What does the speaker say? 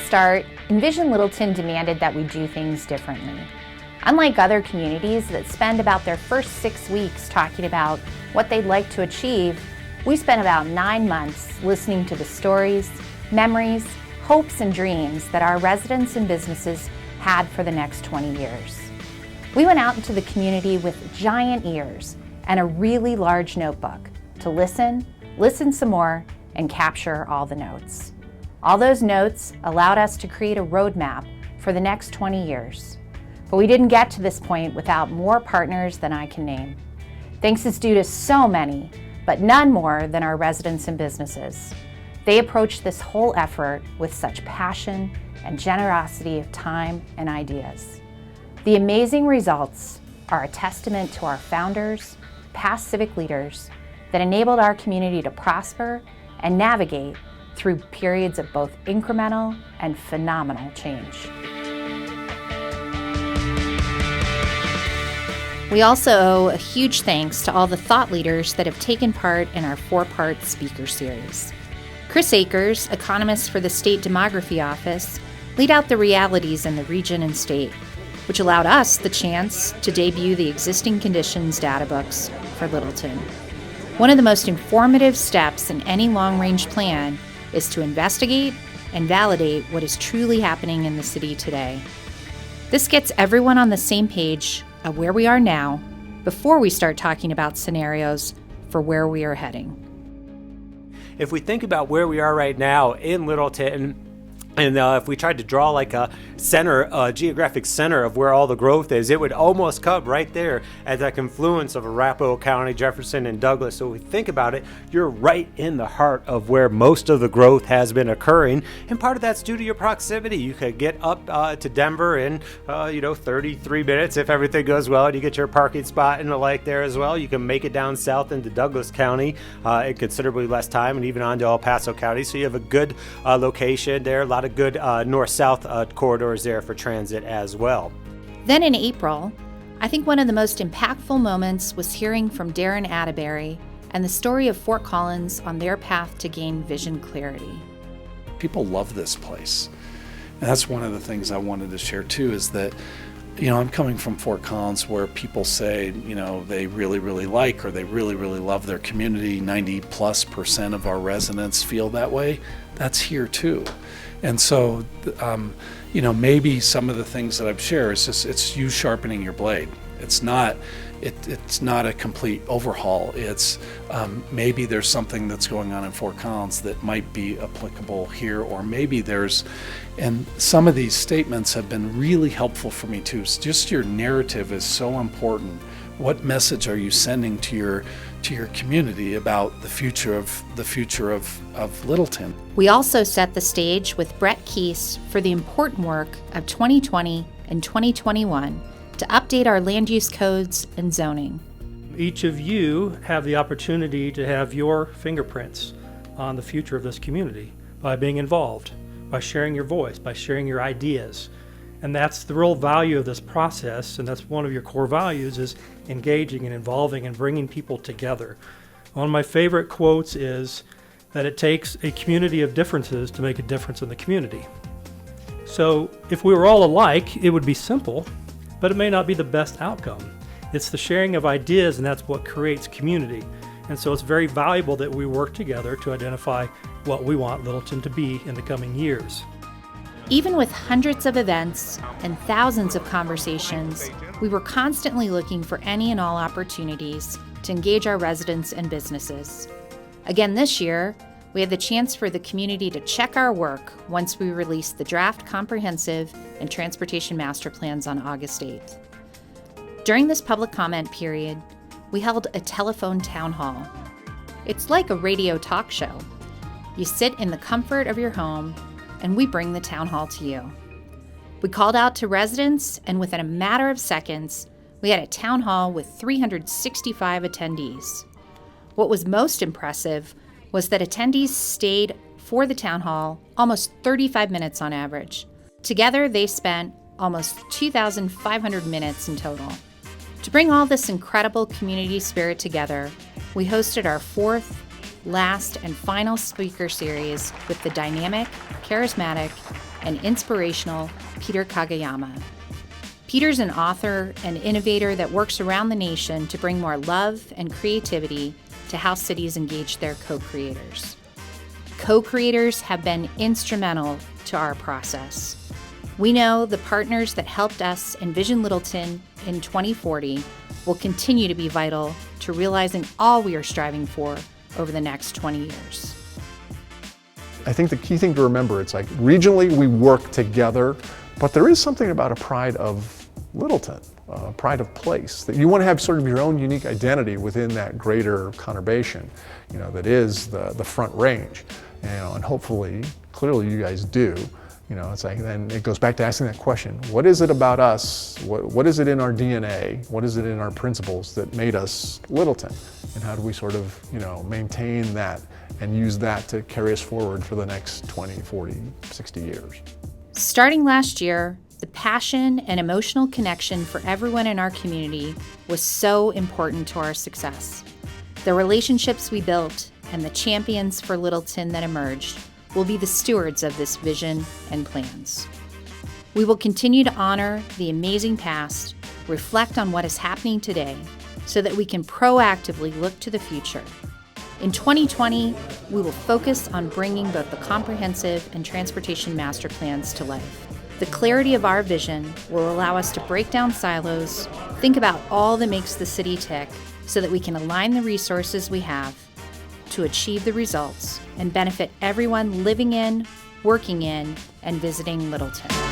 start, Envision Littleton demanded that we do things differently. Unlike other communities that spend about their first 6 weeks talking about what they'd like to achieve, we spent about 9 months listening to the stories, memories, hopes, and dreams that our residents and businesses had for the next 20 years. We went out into the community with giant ears and a really large notebook to listen some more, and capture all the notes. All those notes allowed us to create a roadmap for the next 20 years. But we didn't get to this point without more partners than I can name. Thanks is due to so many, but none more than our residents and businesses. They approached this whole effort with such passion and generosity of time and ideas. The amazing results are a testament to our founders, past civic leaders, that enabled our community to prosper and navigate through periods of both incremental and phenomenal change. We also owe a huge thanks to all the thought leaders that have taken part in our 4-part speaker series. Chris Akers, economist for the State Demography Office, laid out the realities in the region and state, which allowed us the chance to debut the existing conditions data books for Littleton. One of the most informative steps in any long-range plan is to investigate and validate what is truly happening in the city today. This gets everyone on the same page of where we are now before we start talking about scenarios for where we are heading. If we think about where we are right now in Littleton, and if we tried to draw like a geographic center of where all the growth is, it would almost come right there at that confluence of Arapahoe County, Jefferson, and Douglas. So if we think about it, you're right in the heart of where most of the growth has been occurring, and part of that's due to your proximity. You could get up to Denver in 33 minutes if everything goes well, and you get your parking spot and the like there as well. You can make it down south into Douglas County in considerably less time, and even onto El Paso County. So you have a good location there, a lot of good north-south corridors there for transit as well. Then in April, I think one of the most impactful moments was hearing from Darren Atterbury and the story of Fort Collins on their path to gain vision clarity. People love this place. And that's one of the things I wanted to share too, is that, I'm coming from Fort Collins where people say, they really, really like, or they really, really love their community. 90+% of our residents feel that way. That's here too. And so, maybe some of the things that I've shared is just, it's you sharpening your blade. It's not a complete overhaul. It's maybe there's something that's going on in Fort Collins that might be applicable here, or maybe and some of these statements have been really helpful for me too. Just your narrative is so important. What message are you sending to your community about the future of Littleton? We also set the stage with Brett Keese for the important work of 2020 and 2021 to update our land use codes and zoning. Each of you have the opportunity to have your fingerprints on the future of this community by being involved, by sharing your voice, by sharing your ideas. And that's the real value of this process, and that's one of your core values, is engaging and involving and bringing people together. One of my favorite quotes is that it takes a community of differences to make a difference in the community. So if we were all alike, it would be simple, but it may not be the best outcome. It's the sharing of ideas, and that's what creates community. And so it's very valuable that we work together to identify what we want Littleton to be in the coming years. Even with hundreds of events and thousands of conversations, we were constantly looking for any and all opportunities to engage our residents and businesses. Again this year, we had the chance for the community to check our work once we released the draft comprehensive and transportation master plans on August 8th. During this public comment period, we held a telephone town hall. It's like a radio talk show. You sit in the comfort of your home, and we bring the town hall to you. We called out to residents, and within a matter of seconds, we had a town hall with 365 attendees. What was most impressive was that attendees stayed for the town hall almost 35 minutes on average. Together, they spent almost 2,500 minutes in total. To bring all this incredible community spirit together, we hosted our 4th, last, and final speaker series with the dynamic, charismatic, and inspirational Peter Kagayama. Peter's an author and innovator that works around the nation to bring more love and creativity to how cities engage their co-creators. Co-creators have been instrumental to our process. We know the partners that helped us envision Littleton in 2040 will continue to be vital to realizing all we are striving for over the next 20 years. I think the key thing to remember, it's like regionally we work together, but there is something about a pride of Littleton, pride of place, that you want to have sort of your own unique identity within that greater conurbation, that is the Front Range, and hopefully, clearly you guys do. It's like, then it goes back to asking that question, what is it about us, what is it in our DNA, what is it in our principles that made us Littleton? And how do we sort of, maintain that and use that to carry us forward for the next 20, 40, 60 years? Starting last year, the passion and emotional connection for everyone in our community was so important to our success. The relationships we built and the champions for Littleton that emerged will be the stewards of this vision and plans. We will continue to honor the amazing past, reflect on what is happening today, so that we can proactively look to the future. In 2020, we will focus on bringing both the comprehensive and transportation master plans to life. The clarity of our vision will allow us to break down silos, think about all that makes the city tick, so that we can align the resources we have to achieve the results and benefit everyone living in, working in, and visiting Littleton.